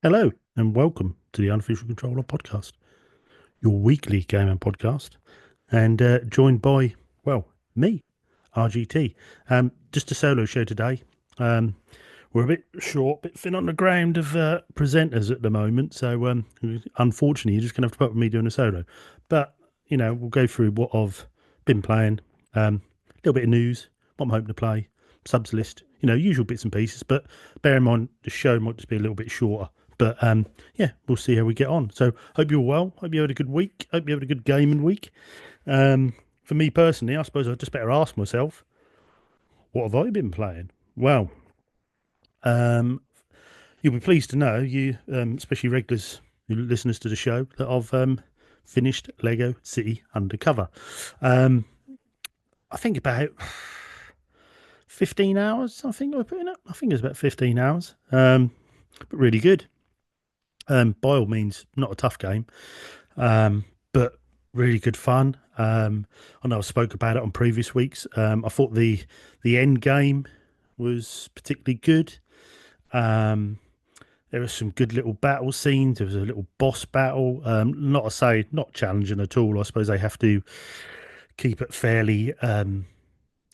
Hello and welcome to the Unofficial Controller Podcast, your weekly gaming podcast, and joined by, well, me, RGT. Just a solo show today. We're a bit short, a bit thin on the ground of presenters at the moment, so unfortunately, you're just going to have to put up with me doing a solo. But, we'll go through what I've been playing, a little bit of news, what I'm hoping to play, subs list, usual bits and pieces. But bear in mind, the show might just be a little bit shorter. But yeah, we'll see how we get on. So, hope you're well. Hope you had a good week. Hope you had a good gaming week. For me personally, I suppose I just better ask myself, what have I been playing? Well, um, you'll be pleased to know, you, especially regulars, listeners to the show, that I've finished Lego City Undercover. Um, I think about 15 hours. I think I put in it. I think it was about 15 hours. But really good. By all means, not a tough game, but really good fun. I know I spoke about it on previous weeks. I thought the end game was particularly good. Um, there were some good little battle scenes. There was a little boss battle. Not to say not challenging at all. I suppose they have to keep it fairly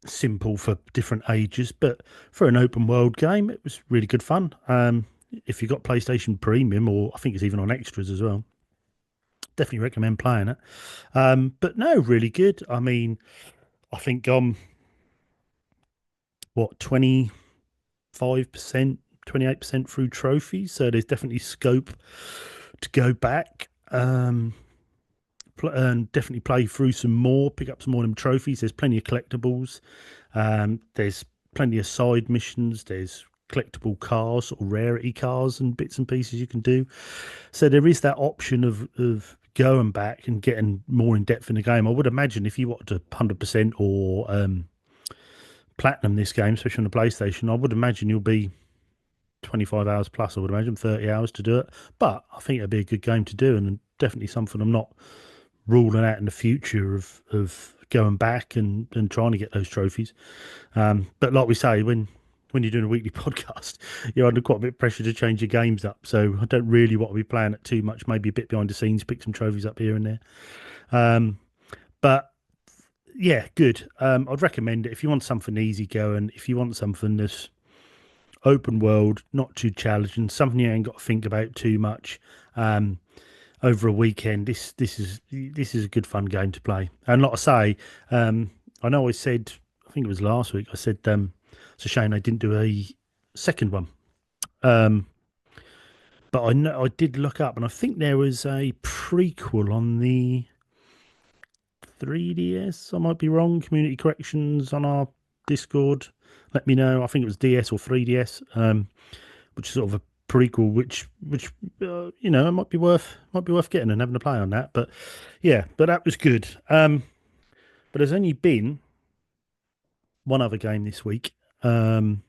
simple for different ages, but for an open world game, it was really good fun. If you got PlayStation Premium, or I think it's even on extras as well, definitely recommend playing it. But no, really good. I mean, I think what 25%, 28% through trophies, so there's definitely scope to go back. And definitely play through some more, pick up some more of them trophies. There's plenty of collectibles. There's plenty of side missions. There's collectible cars or rarity cars and bits and pieces you can do. So there is that option of going back and getting more in depth in the game. I would imagine if you wanted to 100% or platinum this game, especially on the PlayStation, I would imagine you'll be 25 hours plus. I would imagine 30 hours to do it. But I think it'd be a good game to do, and definitely something I'm not ruling out in the future of going back and trying to get those trophies. But like we say, when you're doing a weekly podcast, you're under quite a bit of pressure to change your games up. So I don't really want to be playing it too much. Maybe a bit behind the scenes, pick some trophies up here and there. Um, but yeah, good. I'd recommend it if you want something easy going. If you want something that's open world, not too challenging, something you ain't got to think about too much. Over a weekend, this is a good fun game to play. And like I say, I know I said, I think it was last week, I said it's a shame they didn't do a second one. Um, but I know I did look up, and I think there was a prequel on the 3DS. I might be wrong. Community corrections on our Discord. Let me know. I think it was DS or 3DS, which is sort of a prequel, which it might be worth getting and having a play on that. But yeah, but that was good. But there's only been one other game this week, and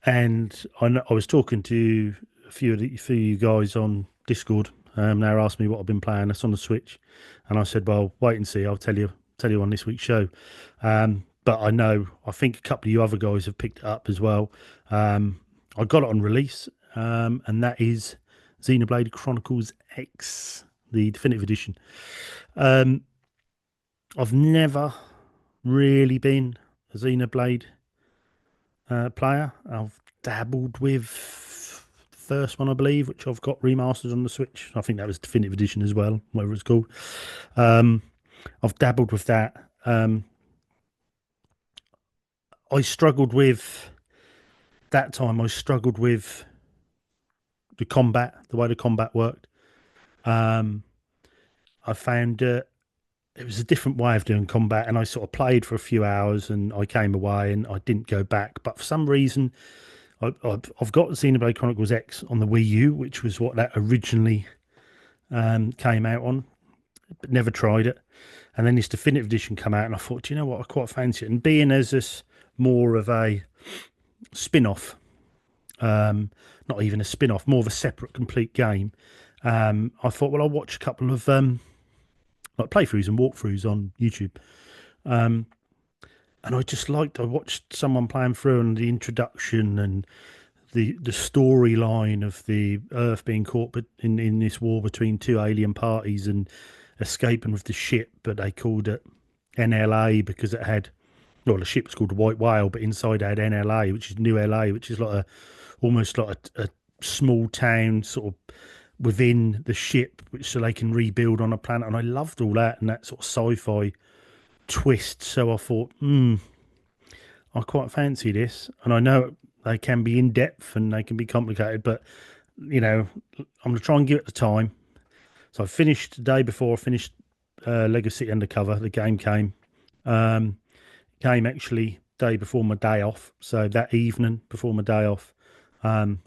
I was talking to a few of you guys on Discord. They were asking me what I've been playing. That's on the Switch, and I said, "Well, wait and see. I'll tell you on this week's show." But I know I think a couple of you other guys have picked it up as well. I got it on release, and that is Xenoblade Chronicles X, the definitive edition. Um, I've never really been a Xenoblade player. I've dabbled with the first one, I believe, which I've got remastered on the Switch. I think that was definitive edition as well, whatever it's called. Um, I've dabbled with that. I struggled with that time. I struggled with the combat, the way the combat worked. Um, I found it was a different way of doing combat, and I sort of played for a few hours, and I came away, and I didn't go back. But for some reason, I've got Xenoblade Chronicles X on the Wii U, which was what that originally came out on, but never tried it. And then this definitive edition come out, and I thought, you know what, I quite fancy it. And being as this more of a spin-off, not even a spin-off, more of a separate, complete game, I thought, well, I'll watch a couple of like playthroughs and walkthroughs on YouTube. And I watched someone playing through and the introduction and the storyline of the Earth being caught, but in this war between two alien parties and escaping with the ship, but they called it NLA because it had, well, the ship was called the White Whale, but inside it had NLA, which is New LA, which is like a almost like a small town sort of within the ship, which so they can rebuild on a planet. And I loved all that and that sort of sci-fi twist. So I thought, I quite fancy this, and I know they can be in depth and they can be complicated, but I'm going to try and give it the time. So I finished the day before I finished Lego City Undercover. The game um, came actually day before my day off. So that evening before my day off, um,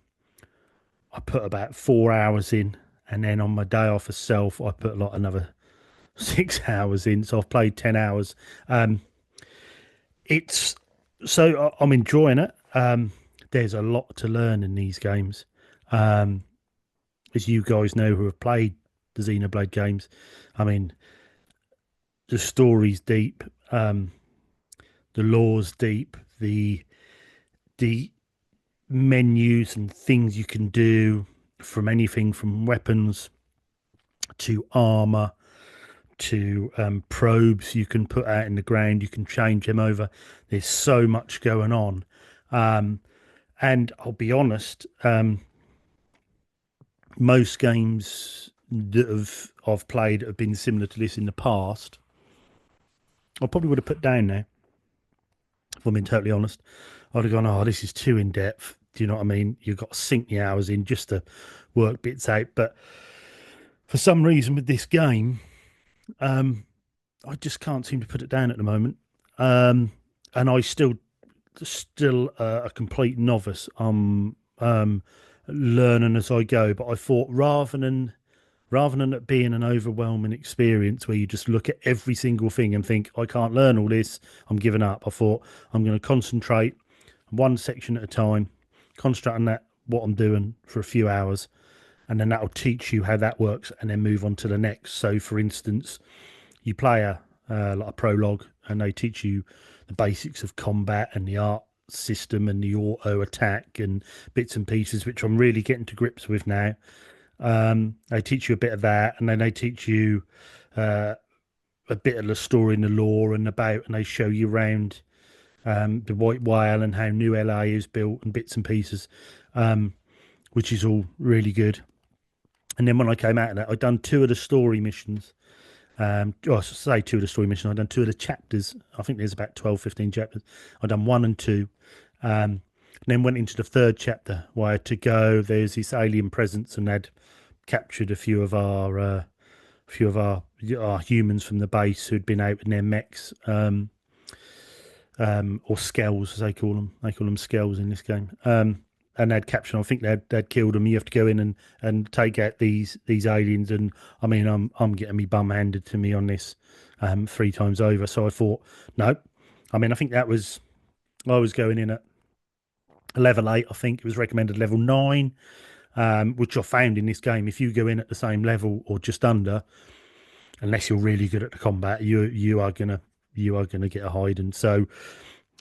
I put about 4 hours in, and then on my day off itself, I put like another 6 hours in. So I've played 10 hours. Um, it's I'm enjoying it. There's a lot to learn in these games. Um, as you guys know who have played the Xenoblade games, I mean, the story's deep, the lore's deep, the menus and things you can do from anything from weapons to armor to probes you can put out in the ground, you can change them over. There's so much going on. And I'll be honest, most games that I've played have been similar to this in the past. I probably would have put down now, if I'm being totally honest. I'd have gone, oh, this is too in depth. Do you know what I mean? You've got to sink the hours in just to work bits out. But for some reason with this game, I just can't seem to put it down at the moment. And I still a complete novice. I'm learning as I go. But I thought rather than it being an overwhelming experience where you just look at every single thing and think, I can't learn all this, I'm giving up. I thought I'm going to concentrate one section at a time, concentrate on that, what I'm doing for a few hours, and then that'll teach you how that works and then move on to the next. So, for instance, you play like a prologue and they teach you the basics of combat and the art system and the auto attack and bits and pieces, which I'm really getting to grips with now. They teach you a bit of that, and then they teach you a bit of the story and the lore and about, and they show you around the White Whale and how New LA is built and bits and pieces, which is all really good. And then when I came out of that, I'd done two of the story missions. I should say two of the story missions. I'd done two of the chapters. I think there's about 12, 15 chapters. I'd done one and two. And then went into the third chapter where I had to go. There's this alien presence, and they'd captured a few of our humans from the base who'd been out in their mechs, or skells as they call them. They call them skells in this game. And they'd captured. I think they'd killed them. You have to go in and take out these aliens. And I mean, I'm getting me bum handed to me on this 3 times over. So I thought, no. I mean, I think I was going in at level 8. I think it was recommended level 9. Which I found in this game, if you go in at the same level or just under, unless you're really good at the combat, you are gonna get a hide. And so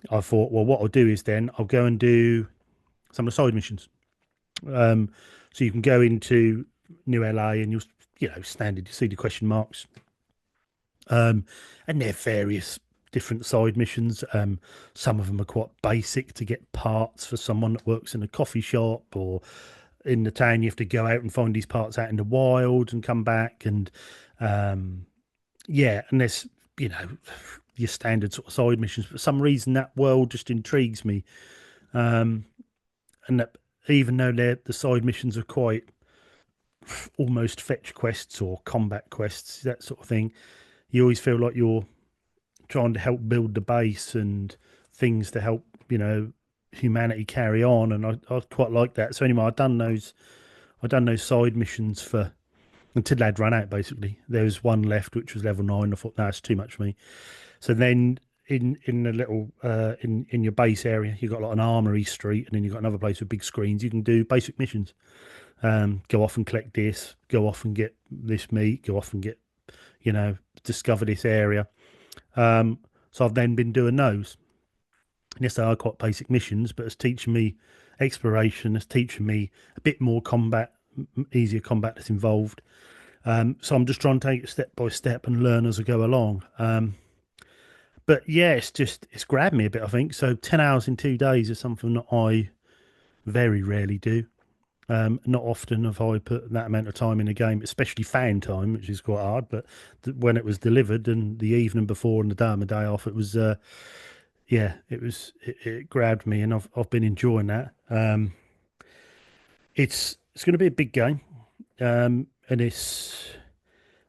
I thought, well, what I'll do is then I'll go and do some of the side missions. So you can go into New LA and you'll standard, you see the question marks, and they're various different side missions. Some of them are quite basic to get parts for someone that works in a coffee shop, or in the town you have to go out and find these parts out in the wild and come back. And and there's your standard sort of side missions. For some reason that world just intrigues me, and that even though the side missions are quite almost fetch quests or combat quests, that sort of thing, you always feel like you're trying to help build the base and things to help humanity carry on. And I quite like that. So anyway, I'd done those side missions for until they'd run out. Basically, there was one left, which was level 9. I thought, no, that's too much for me. So then in the little in your base area, you've got like an armory street, and then you've got another place with big screens. You can do basic missions. Go off and collect this. Go off and get this meat. Go off and get discover this area. So I've then been doing those. And yes, they are quite basic missions, but it's teaching me exploration. It's teaching me a bit more combat, easier combat that's involved. So I'm just trying to take it step by step and learn as I go along. But yeah, it's grabbed me a bit, I think. So 10 hours in 2 days is something that I very rarely do. Not often have I put that amount of time in a game, especially fan time, which is quite hard. But when it was delivered and the evening before and the day on the day off, it was yeah, it grabbed me, and I've been enjoying that. It's going to be a big game, and it's.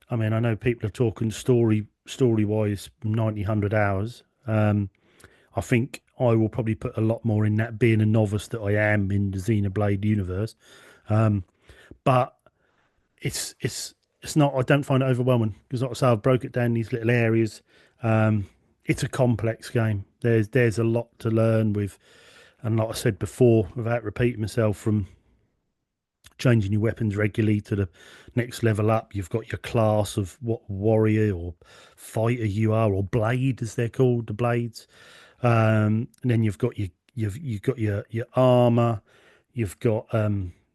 I mean, I know people are talking story wise 90, 100 hours. I think I will probably put a lot more in that, being a novice that I am in the Xenoblade universe. But it's not. I don't find it overwhelming because, like I say, I've broke it down these little areas. It's a complex game. There's a lot to learn with, and like I said before, without repeating myself, from changing your weapons regularly to the next level up, you've got your class of what warrior or fighter you are, or blade as they're called, the blades. And then you've got your armor. You've got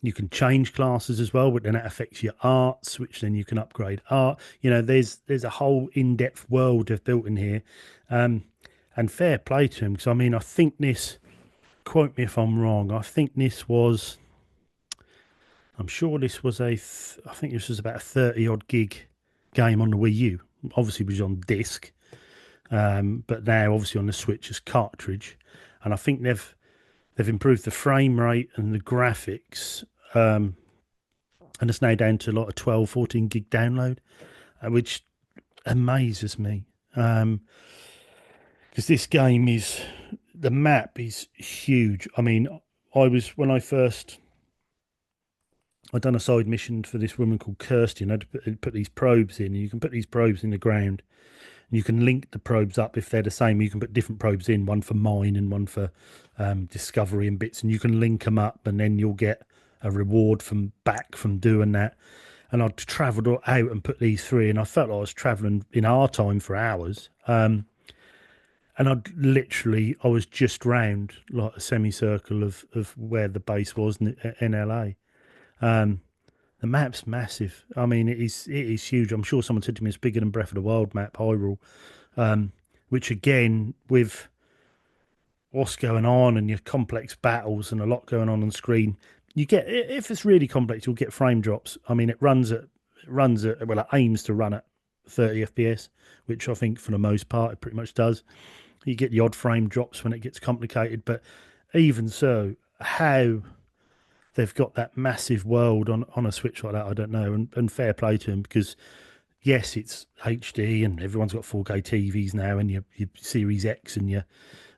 you can change classes as well, but then that affects your arts, which then you can upgrade art. There's a whole in-depth world they've built in here, um, and fair play to them, because I mean I think this. Quote me if I'm wrong. I think this was. I'm sure this was I think this was about a 30 odd gig game on the Wii U. Obviously, it was on disc, but now obviously on the Switch as cartridge. And I think they've improved the frame rate and the graphics, and it's now down to like a 12, 14 gig download, which amazes me. Because this game is, the map is huge. I mean, I was when I first I'd done a side mission for this woman called Kirsty, and I'd put these probes in. And you can put these probes in the ground, and you can link the probes up if they're the same. You can put different probes in, one for mine and one for discovery and bits, and you can link them up, and then you'll get a reward from doing that. And I'd travelled out and put these three, and I felt like I was travelling in our time for hours. And I was just round like a semicircle of where the base was in LA. Um, the map's massive. I mean, it is huge. I'm sure someone said to me it's bigger than Breath of the Wild map, Hyrule. Which again, with what's going on and your complex battles and a lot going on screen, you get, if it's really complex, you'll get frame drops. I mean, well, it aims to run at 30 FPS, which I think for the most part it pretty much does. You get the odd frame drops when it gets complicated, but even so, how they've got that massive world on a Switch like that, I don't know. And fair play to them, because yes, it's HD and everyone's got 4K TVs now, and your Series X and your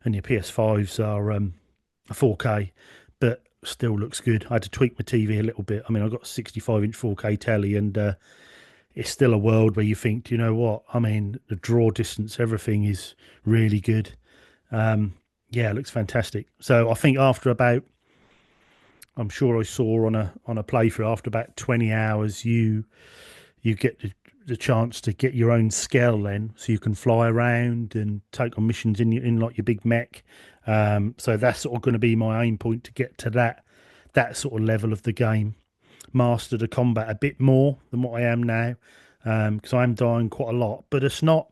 PS5s are 4K, but still looks good. I had to tweak my TV a little bit. I mean, I've got a 65-inch 4K telly, and it's still a world where you think, do you know what? I mean, the draw distance, everything is really good. Yeah, it looks fantastic. So I think after about, I'm sure I saw on a playthrough, after about 20 hours, you get the chance to get your own scale then, so you can fly around and take on missions in like your big mech. So that's sort of going to be my aim point, to get to that sort of level of the game, master the combat a bit more than what I am now, because I'm dying quite a lot. But it's not.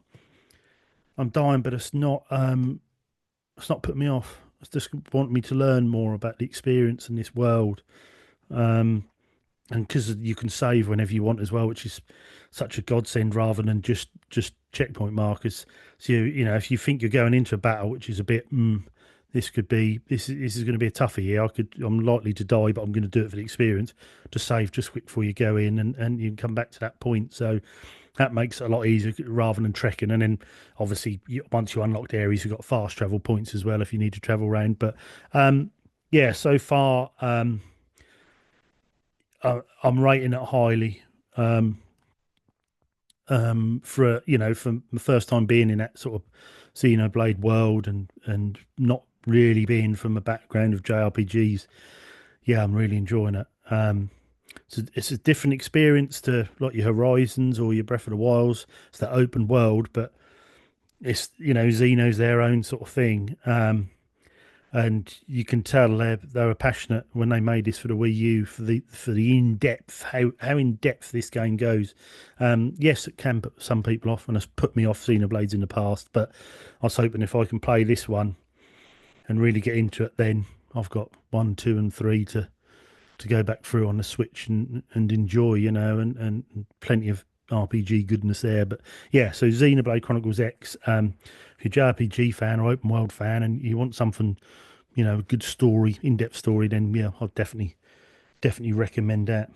I'm dying, but it's not putting me off. It's just want me to learn more about the experience in this world. And because you can save whenever you want as well, which is such a godsend, rather than just checkpoint markers. So you know, if you think you're going into a battle which is a bit, this is going to be a toughie here. I'm likely to die, but I'm going to do it for the experience. To save just quick before you go in, and you can come back to that point. So that makes it a lot easier rather than trekking. And then obviously once you unlocked areas, you've got fast travel points as well if you need to travel around. But yeah, so far. I'm rating it highly, for for the first time being in that sort of Xenoblade world, and not really being from a background of JRPGs. Yeah, I'm really enjoying it. So it's a different experience to like your Horizons or your Breath of the Wilds. It's that open world, but it's Xeno's their own sort of thing. and you can tell they were passionate when they made this for the Wii U for the in depth how in depth this game goes. Yes, it can put some people off, and has put me off Xenoblades in the past. But I was hoping if I can play this one and really get into it, then I've got one, two, and three to go back through on the Switch and enjoy, and plenty of RPG goodness there. But yeah, so Xenoblade Chronicles X. If you're a JRPG fan or open world fan, and you want something, a good story, in-depth story, then yeah, I'll definitely recommend that.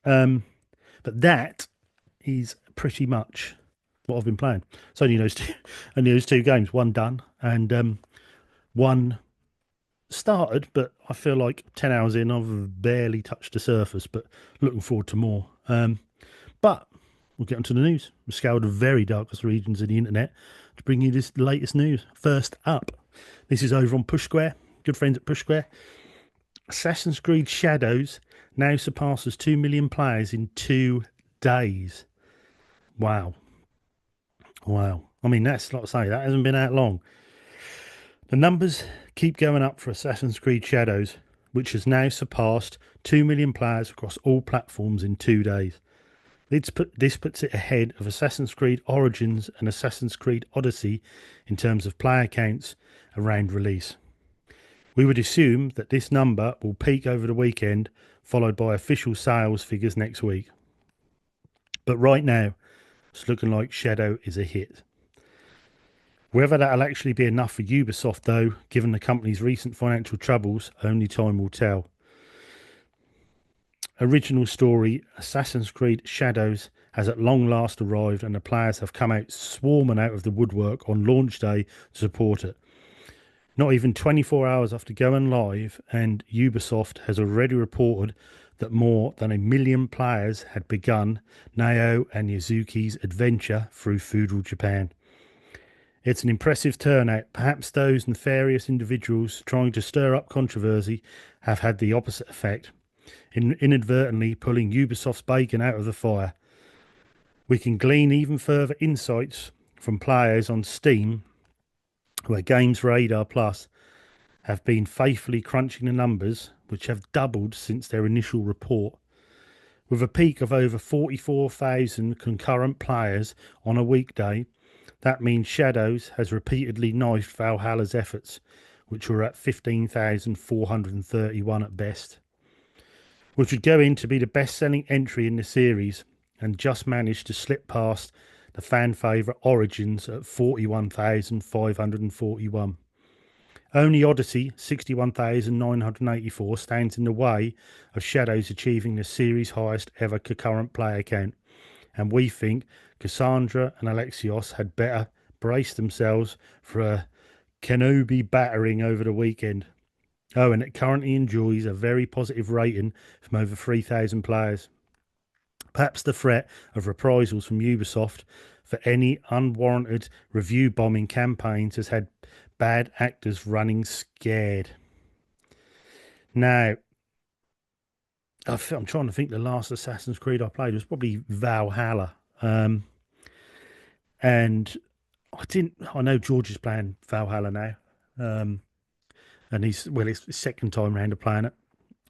Um, but that is pretty much what I've been playing. So only those two, only those two games. One done, and one started, but I feel like 10 hours in, I've barely touched the surface. But looking forward to more. But we'll get onto the news. We scoured the very darkest regions of the internet to bring you this latest news. First up, this is over on Push Square. Good friends at Push Square. Assassin's Creed Shadows now surpasses 2 million players in 2 days. Wow. Wow. I mean, that's like I say, that hasn't been out long. The numbers keep going up for Assassin's Creed Shadows, which has now surpassed 2 million players across all platforms in 2 days. This puts it ahead of Assassin's Creed Origins and Assassin's Creed Odyssey in terms of player counts around release. We would assume that this number will peak over the weekend, followed by official sales figures next week. But right now, it's looking like Shadow is a hit. Whether that'll actually be enough for Ubisoft, though, given the company's recent financial troubles, only time will tell. Original story Assassin's Creed Shadows has at long last arrived, and the players have come out swarming out of the woodwork on launch day to support it. Not even 24 hours after going live, and Ubisoft has already reported that more than 1 million players had begun Nao and Yuzuki's adventure through feudal Japan. It's an impressive turnout. Perhaps those nefarious individuals trying to stir up controversy have had the opposite effect, inadvertently pulling Ubisoft's bacon out of the fire. We can glean even further insights from players on Steam, where Games Radar Plus have been faithfully crunching the numbers, which have doubled since their initial report. With a peak of over 44,000 concurrent players on a weekday, that means Shadows has repeatedly knifed Valhalla's efforts, which were at 15,431 at best, which would go in to be the best-selling entry in the series, and just managed to slip past the fan favourite Origins at 41,541. Only Odyssey, 61,984, stands in the way of Shadows achieving the series' highest ever concurrent player count, and we think Cassandra and Alexios had better brace themselves for a Kenobi battering over the weekend. Oh, and it currently enjoys a very positive rating from over 3,000 players. Perhaps the threat of reprisals from Ubisoft for any unwarranted review bombing campaigns has had bad actors running scared. Now, I'm trying to think the last Assassin's Creed I played was probably Valhalla. And I know George is playing Valhalla now. And it's his second time round of playing it.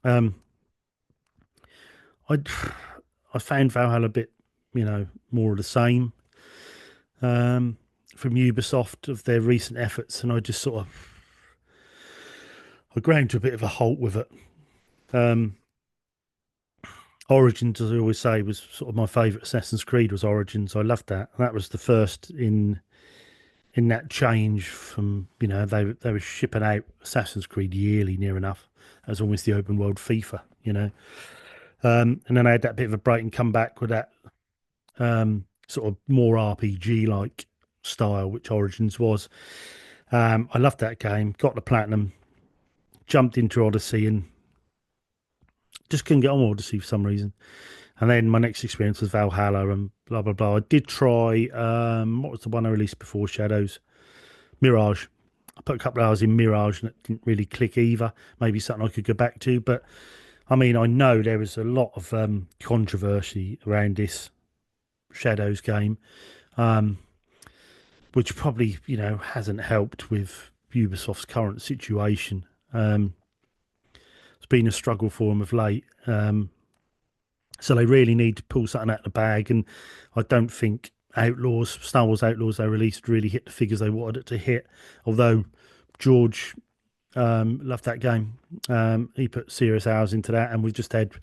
Um, I I found Valhalla a bit, more of the same from Ubisoft of their recent efforts, and I just sort of I ground to a bit of a halt with it. Um, Origins, as I always say, was sort of my favourite Assassin's Creed was Origins. I loved that. And that was the first in that change from they were shipping out Assassin's Creed yearly, near enough. That was almost the open world FIFA. And then I had that bit of a break and come back with that sort of more RPG like style, which Origins was. I loved that game. Got the platinum. Jumped into Odyssey and just couldn't get on with Odyssey for some reason. And then my next experience was Valhalla and blah blah blah. I did try what was the one I released before Shadows? Mirage. I put a couple of hours in Mirage and it didn't really click either. Maybe something I could go back to, but I mean, I know there was a lot of controversy around this Shadows game, which probably hasn't helped with Ubisoft's current situation. It's been a struggle for them of late. So they really need to pull something out of the bag. And I don't think Star Wars Outlaws they released really hit the figures they wanted it to hit. Although George loved that game. He put serious hours into that. And we've just had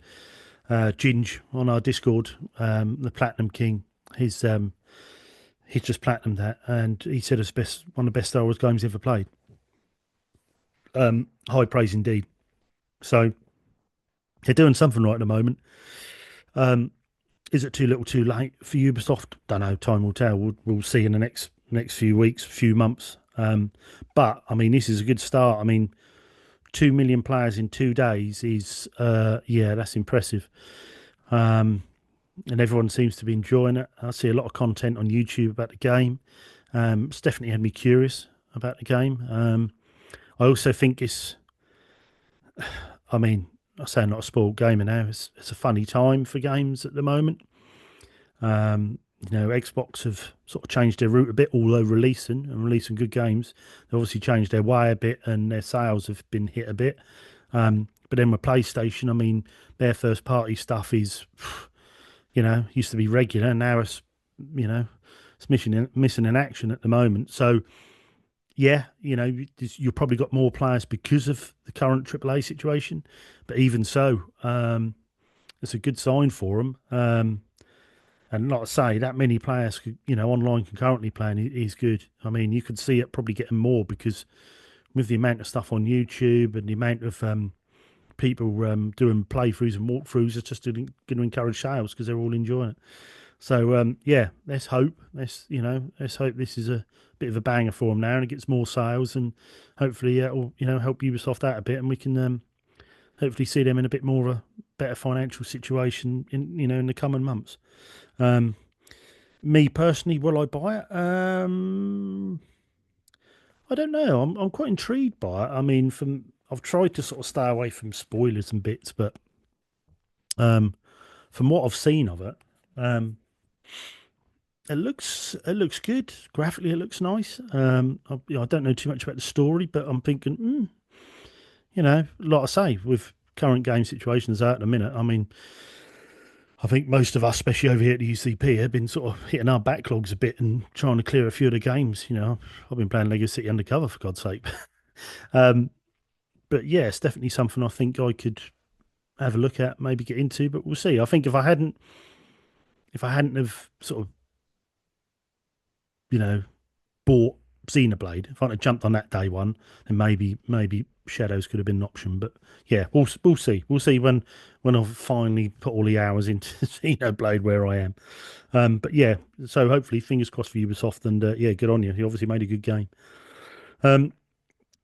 Ginge on our Discord, the Platinum King. He's just platinumed that. And he said it's one of the best Star Wars games he ever played. High praise indeed. So they're doing something right at the moment. Is it too little, too late for Ubisoft? Don't know. Time will tell. We'll see in the next few weeks, few months. But I mean, this is a good start. I mean, 2 million players in 2 days is that's impressive. And everyone seems to be enjoying it. I see a lot of content on YouTube about the game. It's definitely had me curious about the game. I also think I mean, I say I'm not a spoiled gamer now. It's a funny time for games at the moment. Xbox have sort of changed their route a bit, although releasing good games. They've obviously changed their way a bit, and their sales have been hit a bit. But then with PlayStation, I mean, their first party stuff is, used to be regular, and now it's missing in action at the moment. So yeah, you've probably got more players because of the current AAA situation, but even so, it's a good sign for them. And like I say, that many players, online concurrently playing is good. I mean, you could see it probably getting more because with the amount of stuff on YouTube and the amount of people doing playthroughs and walkthroughs, it's just going to encourage sales because they're all enjoying it. So let's hope. Let's hope this is a bit of a banger for them now, and it gets more sales, and hopefully it'll help Ubisoft out a bit, and we can hopefully see them in a bit more of a better financial situation in the coming months. Me personally, will I buy it? I don't know. I'm quite intrigued by it. I mean, I've tried to sort of stay away from spoilers and bits, but from what I've seen of it, it looks good. Graphically, it looks nice. I don't know too much about the story, but I'm thinking, like I say, with current game situations out at the minute, I mean, I think most of us, especially over here at the UCP, have been sort of hitting our backlogs a bit and trying to clear a few of the games. I've been playing Lego City Undercover, for God's sake. But yeah, it's definitely something I think I could have a look at, maybe get into, but we'll see. I think if I hadn't have sort of, bought Xenoblade, if I'd have jumped on that day one, then maybe Shadows could have been an option. But yeah, we'll see. We'll see when I've finally put all the hours into Xenoblade where I am. But yeah, so hopefully, fingers crossed for Ubisoft, and good on you. You obviously made a good game.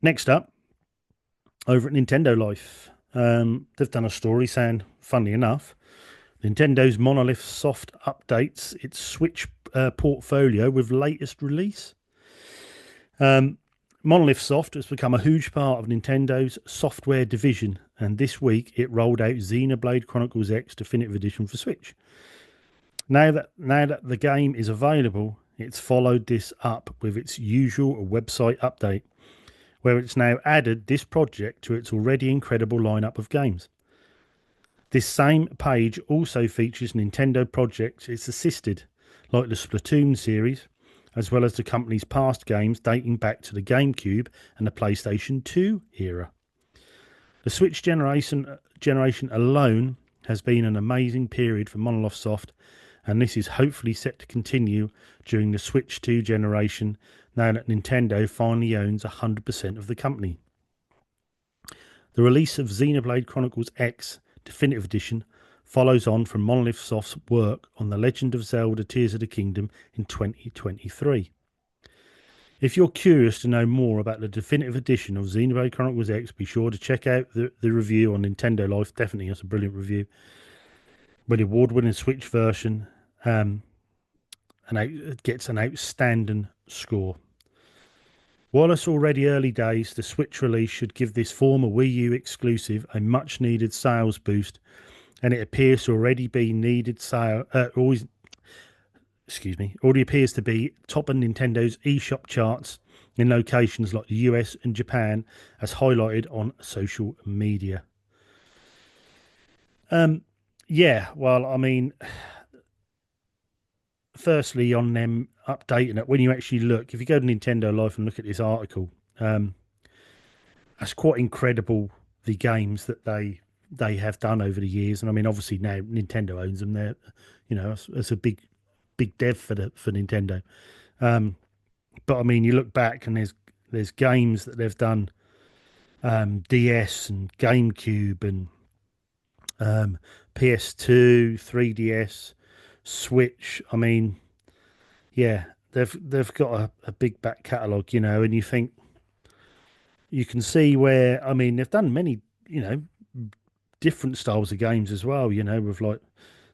Next up, over at Nintendo Life, they've done a story saying, funnily enough, Nintendo's Monolith Soft updates its Switch portfolio with latest release. Monolith Soft has become a huge part of Nintendo's software division, and this week it rolled out Xenoblade Chronicles X Definitive Edition for Switch. Now that the game is available, it's followed this up with its usual website update, where it's now added this project to its already incredible lineup of games. This same page also features Nintendo projects it's assisted, like the Splatoon series, as well as the company's past games dating back to the GameCube and the PlayStation 2 era. The Switch generation alone has been an amazing period for Monolith Soft, and this is hopefully set to continue during the Switch 2 generation, now that Nintendo finally owns 100% of the company. The release of Xenoblade Chronicles X Definitive Edition follows on from Monolith Soft's work on The Legend of Zelda Tears of the Kingdom in 2023. If you're curious to know more about the definitive edition of Xenoblade Chronicles X, be sure to check out the review on Nintendo Life. Definitely, that's a brilliant review. With the award-winning Switch version, and it gets an outstanding score. While it's already early days, the Switch release should give this former Wii U exclusive a much-needed sales boost, and it appears to already be already appears to be top of Nintendo's eShop charts in locations like the US and Japan, as highlighted on social media. Um, yeah, well, I mean, firstly, on them updating it, when you actually look, if you go to Nintendo Life and look at this article, um, that's quite incredible, the games that they have done over the years. And I mean, obviously now Nintendo owns them. They're, it's a big dev for Nintendo. Um, but I mean, you look back and there's games that they've done, DS and GameCube and PS2, 3DS, Switch. I mean, yeah, they've got a big back catalogue, and you think you can see where, I mean, they've done many, different styles of games as well, with like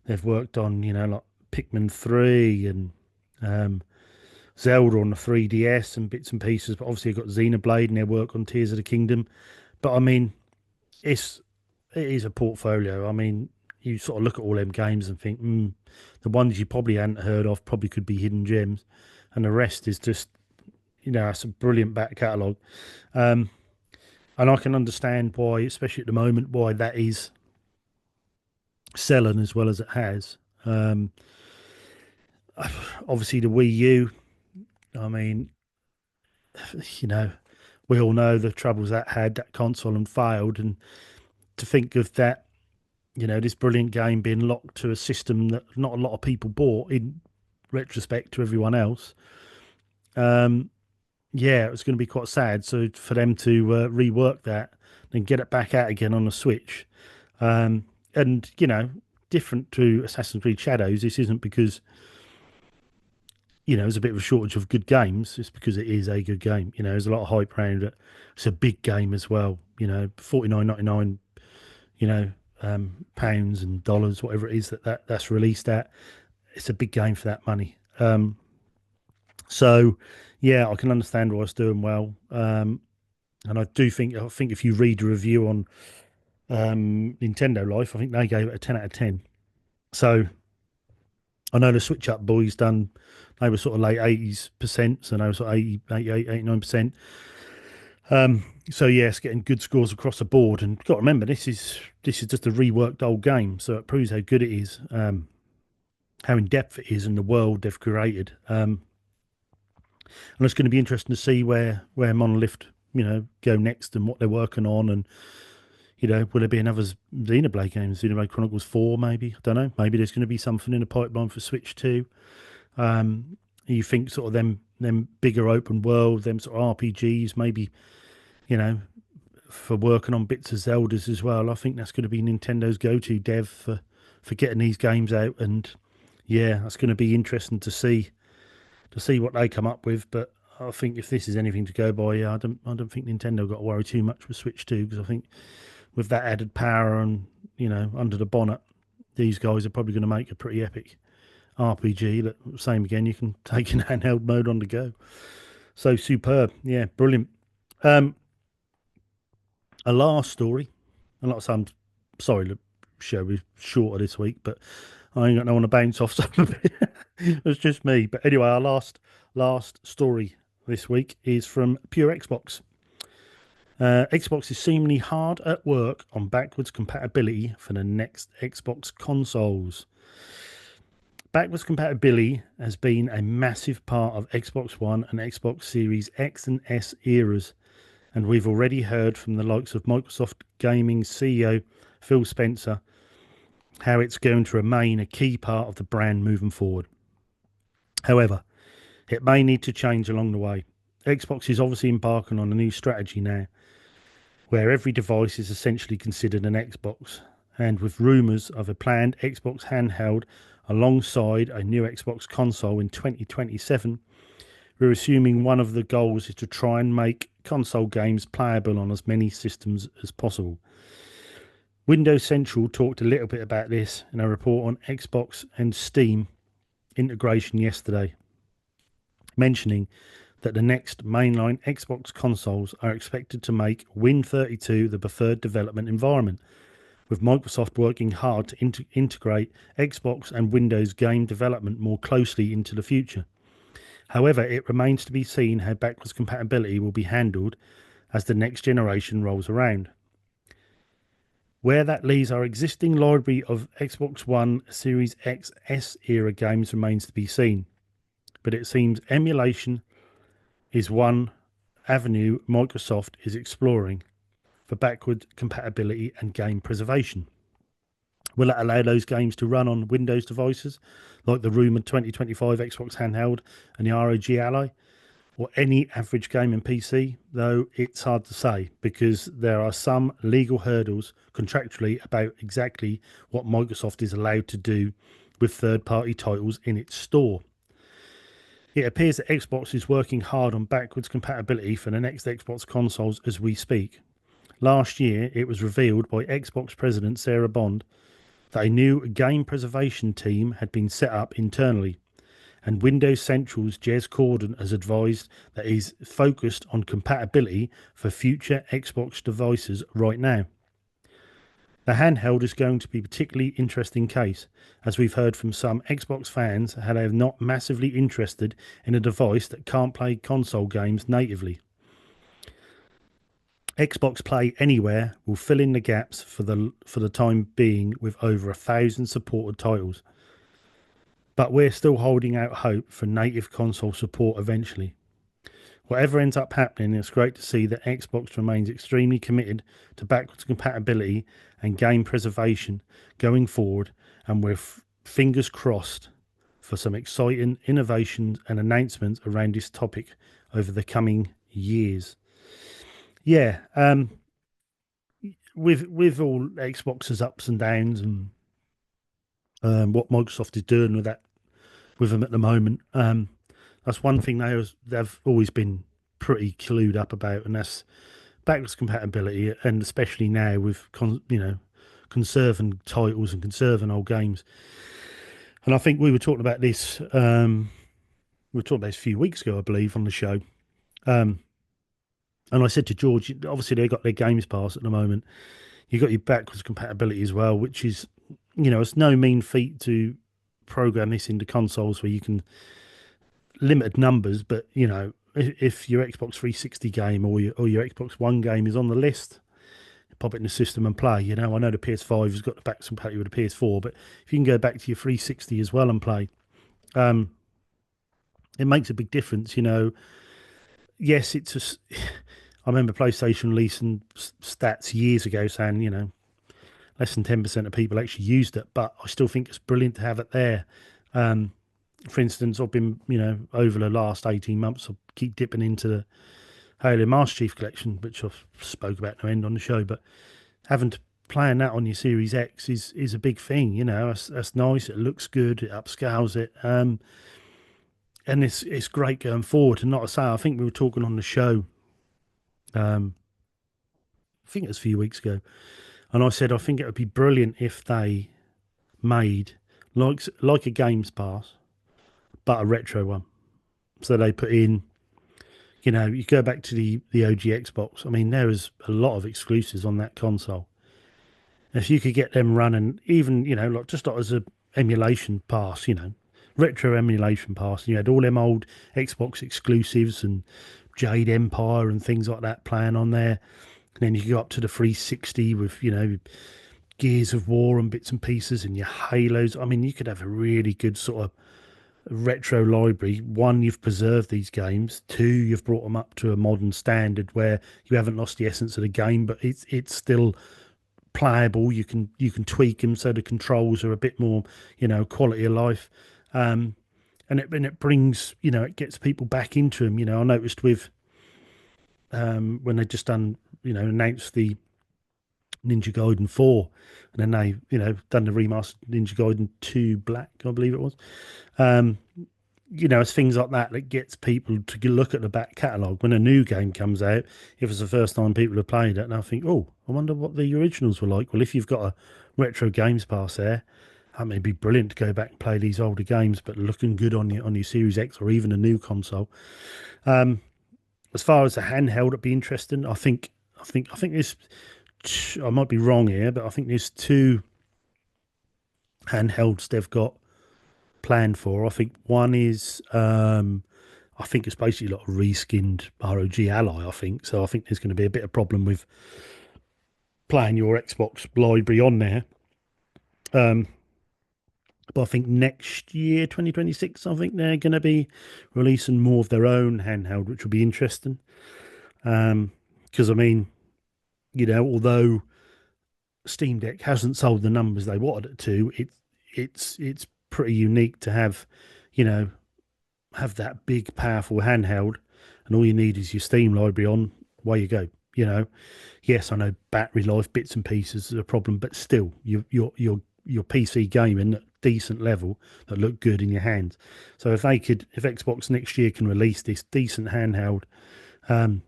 they've worked on, like Pikmin 3 and um, Zelda on the 3DS and bits and pieces, but obviously you've got Xenoblade and their work on Tears of the Kingdom. But I mean, it's it is a portfolio. I mean, you sort of look at all them games and think, the ones you probably hadn't heard of probably could be hidden gems, and the rest is just, it's a brilliant back catalogue. Um, and I can understand why, especially at the moment, why that is selling as well as it has. Um, Obviously, the Wii U. I mean, you know, we all know the troubles that had that console and failed, and to think of that, this brilliant game being locked to a system that not a lot of people bought in retrospect to everyone else. Um, yeah, it was going to be quite sad. So for them to rework that and get it back out again on the Switch, um, and different to Assassin's Creed Shadows, this isn't because there's a bit of a shortage of good games. It's because it is a good game. There's a lot of hype around it. It's a big game as well. 49.99. You know, pounds and dollars, whatever it is that's released at. It's a big game for that money. So yeah, I can understand why it's doing well. And I think if you read a review on Nintendo Life, I think they gave it a 10 out of 10. So I know the Switch Up boys done, they were sort of late 80s%, so they were sort of 80, 88, 89%. So yeah, it's getting good scores across the board. And you've got to remember, this is just a reworked old game, so it proves how good it is, how in depth it is, in the world they've created. And it's going to be interesting to see where Monolith, go next and what they're working on. And will there be another Xenoblade game, Xenoblade Chronicles 4? Maybe, I don't know. Maybe there's going to be something in the pipeline for Switch 2. You think sort of them bigger open world, them sort of RPGs, maybe, you know, for working on bits of Zeldas as well. I think that's going to be Nintendo's go-to dev for getting these games out. And yeah, that's going to be interesting to see what they come up with. But I think if this is anything to go by, yeah, I don't think Nintendo got to worry too much with Switch 2, because I think with that added power and under the bonnet, these guys are probably going to make a pretty epic RPG. That same again, you can take in handheld mode on the go. So superb, yeah, brilliant. Um, a last story, and like I say, I'm sorry the show was shorter this week, but I ain't got no one to bounce off. So it's just me. But anyway, our last story this week is from Pure Xbox. Xbox is seemingly hard at work on backwards compatibility for the next Xbox consoles. Backwards compatibility has been a massive part of Xbox One and Xbox Series X and S eras, and we've already heard from the likes of Microsoft Gaming CEO Phil Spencer how it's going to remain a key part of the brand moving forward. However, it may need to change along the way. Xbox is obviously embarking on a new strategy now, where every device is essentially considered an Xbox, and with rumours of a planned Xbox handheld alongside a new Xbox console in 2027, we're assuming one of the goals is to try and make console games playable on as many systems as possible. Windows Central talked a little bit about this in a report on Xbox and Steam integration yesterday, mentioning that the next mainline Xbox consoles are expected to make Win32 the preferred development environment, with Microsoft working hard to integrate Xbox and Windows game development more closely into the future. However, it remains to be seen how backwards compatibility will be handled as the next generation rolls around. Where that leaves our existing library of Xbox One, Series X, S era games remains to be seen, but it seems emulation is one avenue Microsoft is exploring for backward compatibility and game preservation. Will it allow those games to run on Windows devices like the rumoured 2025 Xbox handheld and the ROG Ally, or any average gaming PC? Though it's hard to say because there are some legal hurdles contractually about exactly what Microsoft is allowed to do with third party titles in its store. It appears that Xbox is working hard on backwards compatibility for the next Xbox consoles as we speak. Last year, it was revealed by Xbox President Sarah Bond that a new game preservation team had been set up internally, and Windows Central's Jez Corden has advised that he's focused on compatibility for future Xbox devices right now. The handheld is going to be a particularly interesting case, as we've heard from some Xbox fans how they are not massively interested in a device that can't play console games natively. Xbox Play Anywhere will fill in the gaps for the time being with over 1,000 supported titles, but we're still holding out hope for native console support eventually. Whatever ends up happening, it's great to see that Xbox remains extremely committed to backwards compatibility and game preservation going forward, and we're fingers crossed for some exciting innovations and announcements around this topic over the coming years. Yeah, with all Xbox's ups and downs and what Microsoft is doing with them at the moment, that's one thing they've always been pretty clued up about, and that's backwards compatibility, and especially now with conserving titles and conserving old games. And I think we were talking about this. We were talking about this a few weeks ago, I believe, on the show. And I said to George, obviously they've got their Games Pass at the moment. You've got your backwards compatibility as well, which is, it's no mean feat to program this into consoles where you can limited numbers, but if your Xbox 360 game or your Xbox One game is on the list, pop it in the system and play. I know the PS5 has got the backwards compatibility with the PS4, but if you can go back to your 360 as well and play, it makes a big difference. Yes, I remember PlayStation releasing stats years ago saying, less than 10% of people actually used it, but I still think it's brilliant to have it there. For instance, I've been, over the last 18 months, I keep dipping into the Halo Master Chief Collection, which I've spoke about no end on the show, but playing that on your Series X is a big thing. That's nice. It looks good. It upscales it. And it's great going forward. And not to say, I think we were talking on the show, I think it was a few weeks ago, and I said I think it would be brilliant if they made like a Games Pass, but a retro one. So they put in, you go back to the OG Xbox. I mean, there was a lot of exclusives on that console. If you could get them running, even like as a emulation pass, retro emulation pass, and you had all them old Xbox exclusives and Jade Empire and things like that playing on there. And then you could go up to the 360 with Gears of War and bits and pieces and your Halos. I mean, you could have a really good sort of retro library. One, you've preserved these games. Two, you've brought them up to a modern standard where you haven't lost the essence of the game, but it's still playable. You can tweak them so the controls are a bit more, quality of life. And it brings, it gets people back into them. I noticed with when they just done, announced the Ninja Gaiden 4, and then they, done the remastered Ninja Gaiden 2 Black, I believe it was. It's things like that that gets people to look at the back catalogue when a new game comes out. If it's the first time people have played it, and I think, oh, I wonder what the originals were like. Well, if you've got a retro Games Pass there, that may be brilliant to go back and play these older games, but looking good on your Series X or even a new console. As far as the handheld, it'd be interesting. I think there's, I might be wrong here, but I think there's two handhelds they've got planned for. I think one is I think it's basically like a reskinned ROG Ally. I think so. I think there's going to be a bit of problem with playing your Xbox library on there. Um, but I think next year, 2026, I think they're going to be releasing more of their own handheld, which will be interesting. Because I mean, although Steam Deck hasn't sold the numbers they wanted it to, it's pretty unique to have, you know, have that big powerful handheld, and all you need is your Steam library on. Away you go. Yes, I know battery life, bits and pieces is a problem, but still, your PC gaming at decent level that look good in your hands. So if Xbox next year can release this decent handheld um,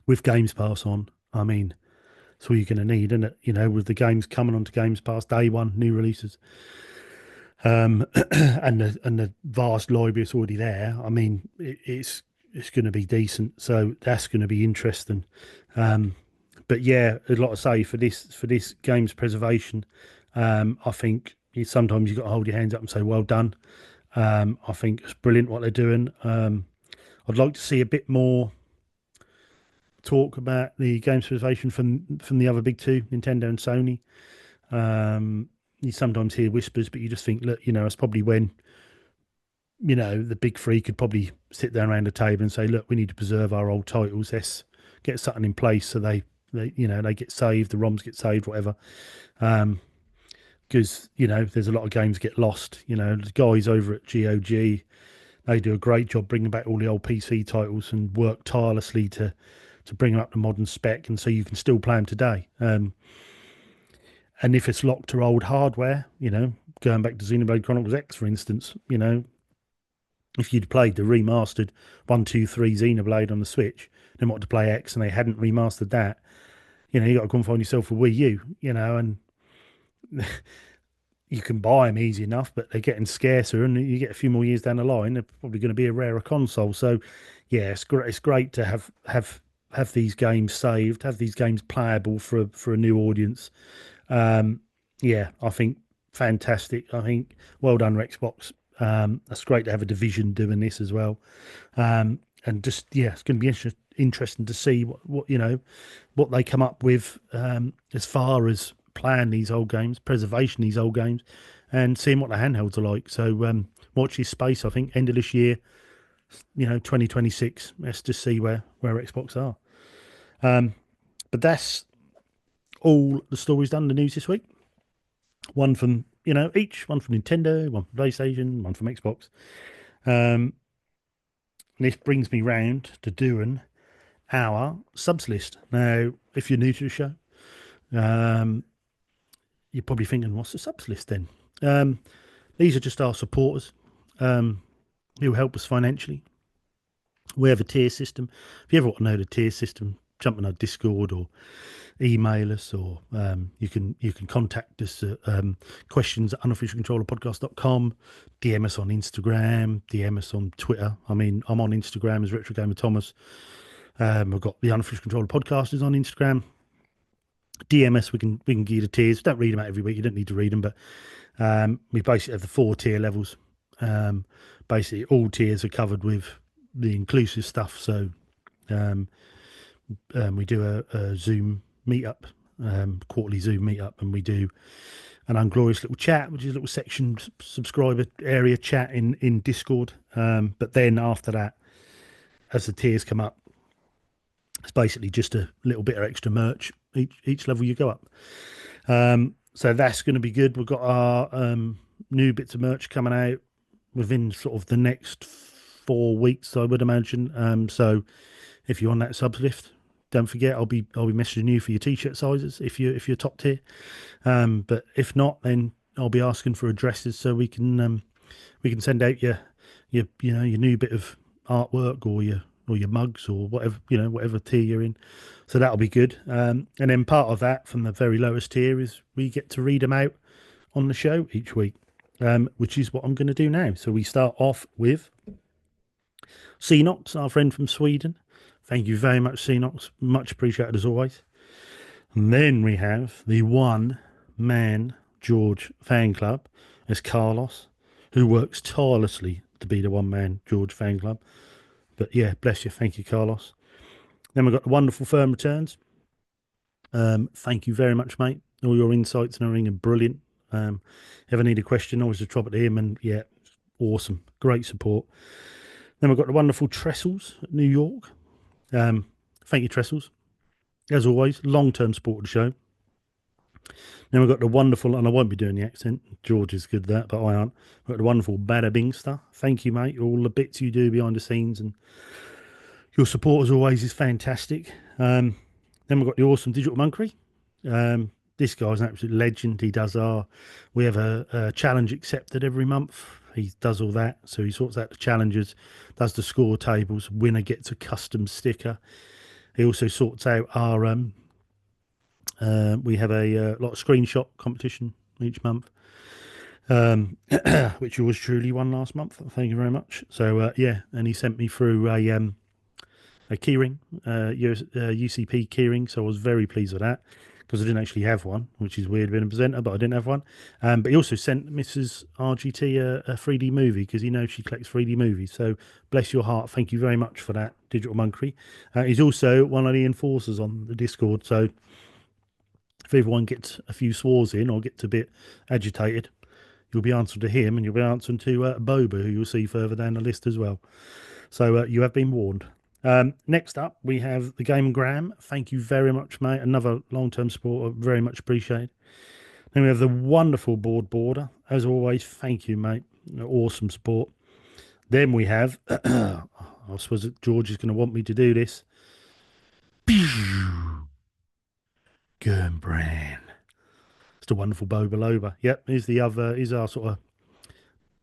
with Games Pass on, I mean, it's all you're going to need, isn't it? With the games coming onto Games Pass day one, new releases, and the vast library is already there. I mean, it's going to be decent, so that's going to be interesting. But yeah, like I say, for this games preservation, I think sometimes you've got to hold your hands up and say, well done. I think it's brilliant what they're doing. I'd like to see a bit more talk about the games preservation from the other big two, Nintendo and Sony. You sometimes hear whispers, but you just think, look, it's probably when the big three could probably sit down around the table and say, look, we need to preserve our old titles. Let's get something in place so they get saved, the ROMs get saved, whatever. Because there's a lot of games get lost. The guys over at GOG, they do a great job bringing back all the old PC titles and work tirelessly to bring them up to modern spec, and so you can still play them today. And if it's locked to old hardware, going back to Xenoblade Chronicles X, for instance, if you'd played the remastered 1, 2, 3 Xenoblade on the Switch, then wanted to play X and they hadn't remastered that, you got to go and find yourself a Wii U, and you can buy them easy enough, but they're getting scarcer, and you get a few more years down the line, they're probably going to be a rarer console. So, yeah, it's great. It's great to have these games saved, have these games playable for a new audience. Yeah, I think fantastic. I think well done, Xbox. That's great to have a division doing this as well. And just it's going to be interesting to see what they come up with as far as playing these old games, preservation these old games, and seeing what the handhelds are like. So watch this space. I think end of this year, 2026. Let's just see where Xbox are. But that's all the stories done. The news this week. One from each. One from Nintendo, one from PlayStation, one from Xbox. And this brings me round to doing our subs list. Now, if you're new to the show, you're probably thinking, what's the subs list then? These are just our supporters who help us financially. We have a tier system. If you ever want to know the tier system, jump on our Discord or email us, or you can contact us at questions at unofficialcontrollerpodcast.com, DM us on Instagram, DM us on Twitter. I mean, I'm on Instagram as Retro Gamer Thomas. We've got the Unofficial Controller Podcast is on Instagram. DM us, we can give you the tiers. Don't read them out every week, you don't need to read them, but we basically have the 4 tier levels. Basically all tiers are covered with the inclusive stuff. So we do a Zoom meetup, quarterly Zoom meetup, and we do an unglorious little chat, which is a little section subscriber area chat in Discord. But then after that, as the tiers come up, it's basically just a little bit of extra merch each level you go up. So that's going to be good. We've got our new bits of merch coming out within sort of the next 4 weeks, I would imagine. So if you're on that subs list, don't forget, I'll be messaging you for your t-shirt sizes if you're top tier. But if not, then I'll be asking for addresses so we can send out your new bit of artwork or your mugs or whatever tier you're in. So that'll be good. And then part of that from the very lowest tier is we get to read them out on the show each week, which is what I'm going to do now. So we start off with Cenox, our friend from Sweden. Thank you very much, Cenox. Much appreciated as always. And then we have the one man George fan club as Carlos, who works tirelessly to be the one man George fan club. But yeah, bless you. Thank you, Carlos. Then we've got the wonderful firm returns. Thank you very much, mate. All your insights and everything are brilliant. Ever need a question, always just drop it to him. And yeah, awesome. Great support. Then we've got the wonderful Trestles at New York. Thank you, Trestles. As always, long-term support of the show. Then we've got the wonderful, and I won't be doing the accent. George is good at that, but I aren't. We've got the wonderful Bada Bingster. Thank you, mate. All the bits you do behind the scenes, and your support, as always, is fantastic. Then we've got the awesome Digital Monkery. This guy's an absolute legend. We have a challenge accepted every month. He does all that. So he sorts out the challenges, does the score tables. Winner gets a custom sticker. He also sorts out our, we have a lot of screenshot competition each month, which yours truly won last month. Thank you very much. So, yeah, and he sent me through a keyring, UCP keyring. So I was very pleased with that because I didn't actually have one, which is weird being a presenter, but I didn't have one. But he also sent Mrs. RGT a 3D movie because he knows she collects 3D movies. So bless your heart. Thank you very much for that, Digital Monkery. He's also one of the enforcers on the Discord. So if everyone gets a few swores in or gets a bit agitated, you'll be answering to him and you'll be answering to Boba, who you'll see further down the list as well. So you have been warned. Next up, we have the Game Graham. Thank you very much, mate. Another long-term supporter. Very much appreciated. Then we have the wonderful Board Border. As always, thank you, mate. Awesome support. Then we have, I suppose George is going to want me to do this. Gurmbran. It's the wonderful Bo Beloba. Yep, he's our sort of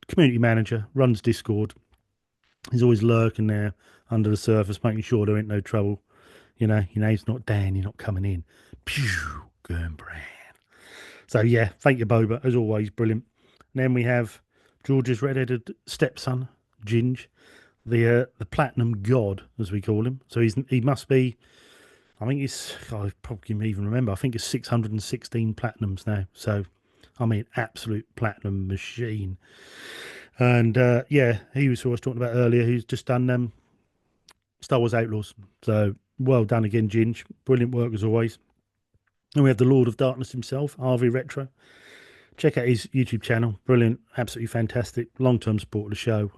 community manager, runs Discord. He's always lurking there under the surface, making sure there ain't no trouble. He's not down, you're not coming in. Pew, Gurmbran. So yeah, thank you, Boba, as always, brilliant. And then we have George's red-headed stepson, Ginge, the platinum god, as we call him. So he must be, I think I probably can even remember, I think it's 616 platinums now. So, I mean, absolute platinum machine. And yeah, he was who I was talking about earlier, who's just done Star Wars Outlaws. So, well done again, Ginge. Brilliant work as always. And we have the Lord of Darkness himself, Harvey Retro. Check out his YouTube channel. Brilliant, absolutely fantastic. Long-term support of the show.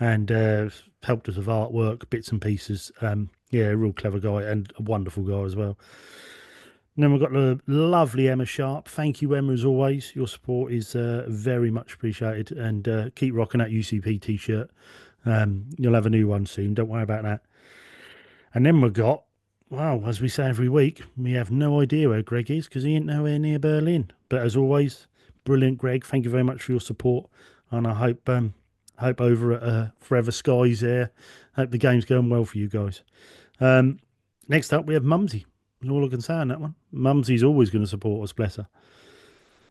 And helped us with artwork, bits and pieces. Yeah, a real clever guy and a wonderful guy as well. And then we've got the lovely Emma Sharp. Thank you, Emma, as always. Your support is very much appreciated. And keep rocking that UCP t-shirt. You'll have a new one soon. Don't worry about that. And then we've got, well, as we say every week, we have no idea where Greg is because he ain't nowhere near Berlin. But as always, brilliant, Greg. Thank you very much for your support. And I hope over at Forever Skies there, hope the game's going well for you guys. Next up, we have Mumsy. That's all I can say on that one. Mumsy's always going to support us, bless her.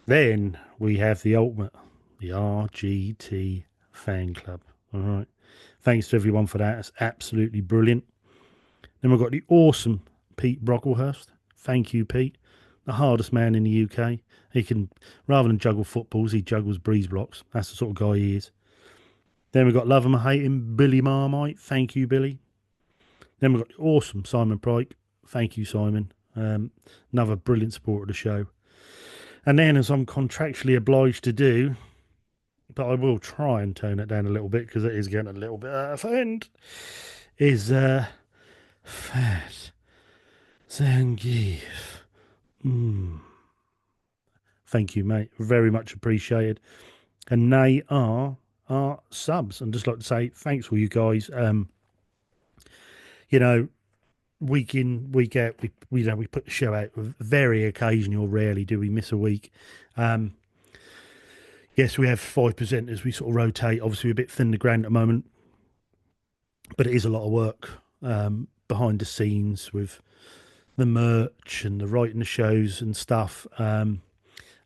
Then we have the ultimate, the RGT fan club. All right. Thanks to everyone for that. It's absolutely brilliant. Then we've got the awesome Pete Brocklehurst. Thank you, Pete. The hardest man in the UK. He can, rather than juggle footballs, he juggles breeze blocks. That's the sort of guy he is. Then we've got Love Him or Hate Him, Billy Marmite. Thank you, Billy. Then we've got the awesome Simon Pryke. Thank you, Simon. Another brilliant supporter of the show. And then, as I'm contractually obliged to do, but I will try and tone it down a little bit because it is getting a little bit out of hand, is Fat Zangief. Thank you, mate. Very much appreciated. And they are our subs. And just like to say thanks for you guys. Week in, week out, we put the show out very occasionally or rarely do we miss a week. Yes, we have 5% as we sort of rotate. Obviously, we're a bit thin to ground at the moment, but it is a lot of work behind the scenes with the merch and the writing the shows and stuff. And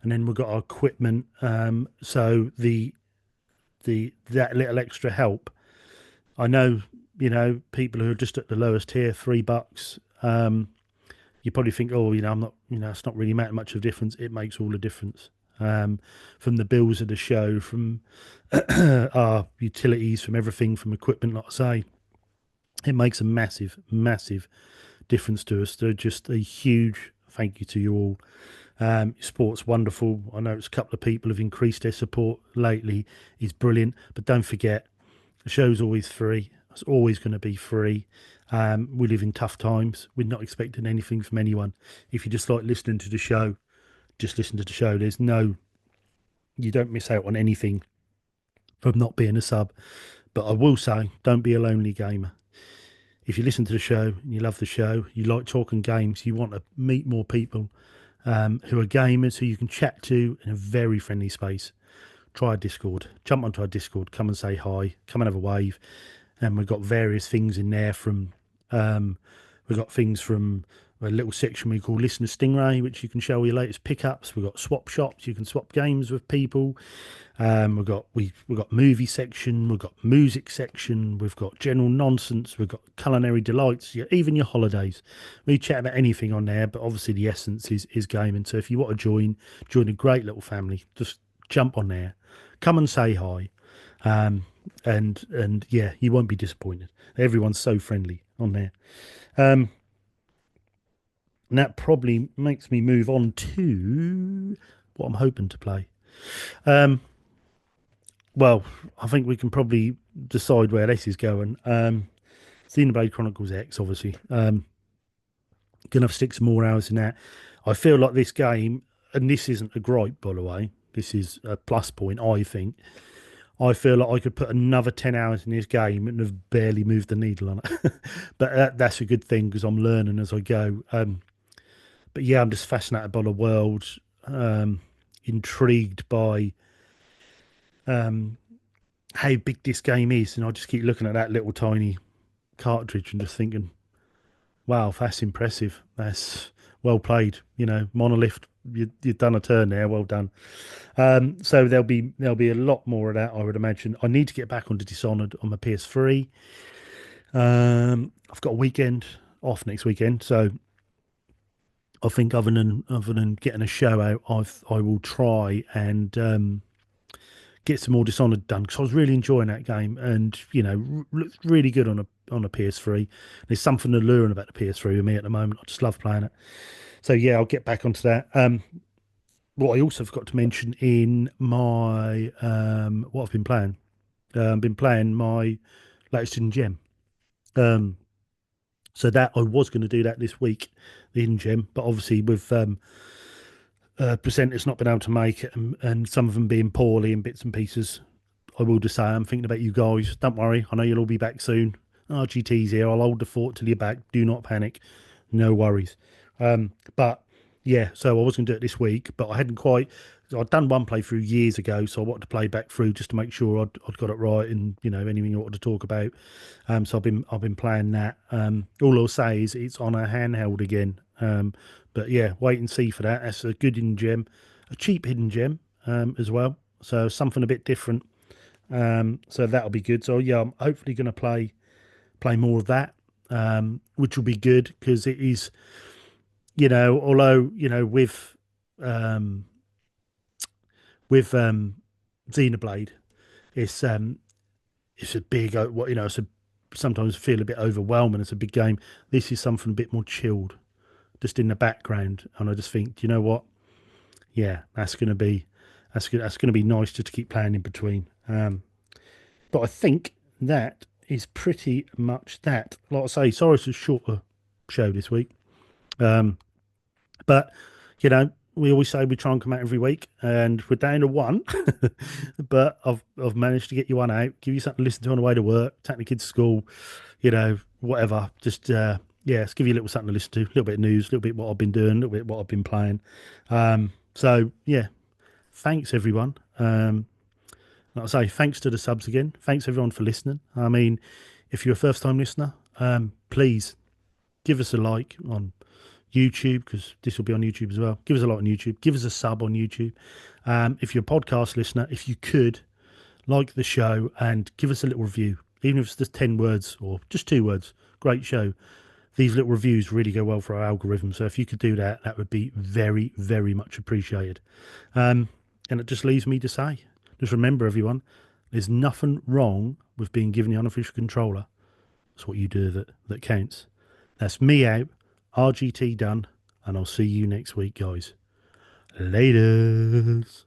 then we've got our equipment. So that little extra help. I know, people who are just at the lowest tier, $3. You probably think, oh, I'm not, it's not really matter much of a difference. It makes all the difference. from the bills of the show, from our utilities, from everything, from equipment. Like I say, it makes a massive, massive difference to us. So just a huge thank you to you all. Sport's wonderful. I know it's a couple of people have increased their support lately. It's brilliant. But don't forget, the show's always free. It's always going to be free. We live in tough times. We're not expecting anything from anyone. If you just like listening to the show, just listen to the show. You don't miss out on anything from not being a sub. But I will say, don't be a lonely gamer. If you listen to the show and you love the show, you like talking games, you want to meet more people who are gamers who you can chat to in a very friendly space, try a Discord, jump onto our Discord, come and say hi, come and have a wave. And we've got various things in there um, we've got things from a little section we call Listener Stingray, which you can show all your latest pickups. We've got swap shops, you can swap games with people. We've got movie section, we've got music section, we've got general nonsense, we've got culinary delights, even your holidays. We chat about anything on there, but obviously the essence is gaming. So if you want to join a great little family, just jump on there, come and say hi, and yeah, you won't be disappointed. Everyone's so friendly on there. And that probably makes me move on to what I'm hoping to play. Um, Well, I think we can probably decide where this is going. Xenoblade Chronicles X, obviously. Gonna have to stick some more hours in that. I feel like this game, and this isn't a gripe, by the way. This is a plus point, I think. I feel like I could put another 10 hours in this game and have barely moved the needle on it. But that's a good thing because I'm learning as I go. But yeah, I'm just fascinated by the world, intrigued by um, how big this game is, and I just keep looking at that little tiny cartridge and just thinking, wow, that's impressive. That's well played. Monolith, you've done a turn there. Well done. So there'll be a lot more of that, I would imagine. I need to get back onto Dishonored on my PS3. I've got a weekend off next weekend, so I think other than getting a show out, I will try and get some more Dishonored done because I was really enjoying that game, and looks really good on a PS3. There's something alluring about the PS3 with me at the moment. I just love playing it. So yeah, I'll get back onto that. What I also forgot to mention in my what I've been playing, I've been playing my latest hidden gem. Um, so that I was going to do that this week, the hidden gem, but obviously with presenters not been able to make it, and some of them being poorly in bits and pieces, I will just say I'm thinking about you guys. Don't worry, I know you'll all be back soon. RGT's here. I'll hold the fort till you're back. Do not panic. No worries. But yeah, so I was going to do it this week, but I hadn't quite. I'd done one playthrough years ago, so I wanted to play back through just to make sure I'd got it right, and anything I wanted to talk about. So I've been playing that. All I'll say is it's on a handheld again. But yeah, wait and see for that. That's a good hidden gem, a cheap hidden gem as well. So something a bit different. So that'll be good. So yeah, I'm hopefully going to play more of that, which will be good because it is, although um, with Xenoblade, it's it's a big, what it's a sometimes feel a bit overwhelming. It's a big game. This is something a bit more chilled, just in the background, and I just think, do you know what? Yeah, that's going to be that's going to be nice just to keep playing in between. But I think that is pretty much that. Like I say, sorry it's a shorter show this week. Um, but we always say we try and come out every week, and we're down to one. But I've managed to get you one out, give you something to listen to on the way to work, take the kids to school, whatever. Just yeah, let's give you a little something to listen to, a little bit of news, a little bit what I've been doing, a little bit what I've been playing. So yeah, thanks everyone. Like I say, thanks to the subs again. Thanks everyone for listening. I mean, if you're a first time listener, please give us a like on YouTube because this will be on YouTube as well. Give us a like on YouTube. Give us a sub on YouTube. If you're a podcast listener, if you could like the show and give us a little review, even if it's just 10 words or just 2 words, great show. These little reviews really go well for our algorithm. So if you could do that, that would be very, very much appreciated. And it just leaves me to say, just remember, everyone, there's nothing wrong with being given the unofficial controller. It's what you do that counts. That's me out, RGT done, and I'll see you next week, guys. Laters.